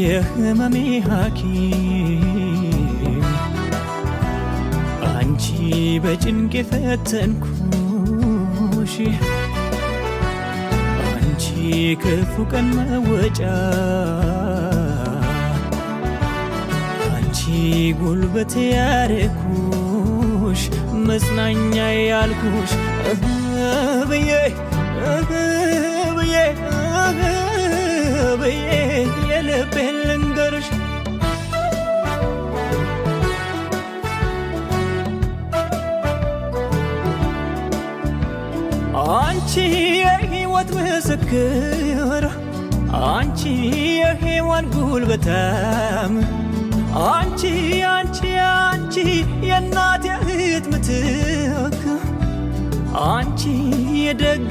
የህመሜ ሐኪም አንቺ በጭንቅ ፈተንኩሽ አንቺ ክፉ ቀን መወጫ አንቺ ጉልበቴ ያረኩሽ መጽናኛ ያልኩሽ ብዬ የልቤን ልንገርሽ አንቺ የሕይወት ምስክር አንቺ የሔዋን ጉልበታም አንቺ የእናት የእህት ምትክ አንቺ የደግ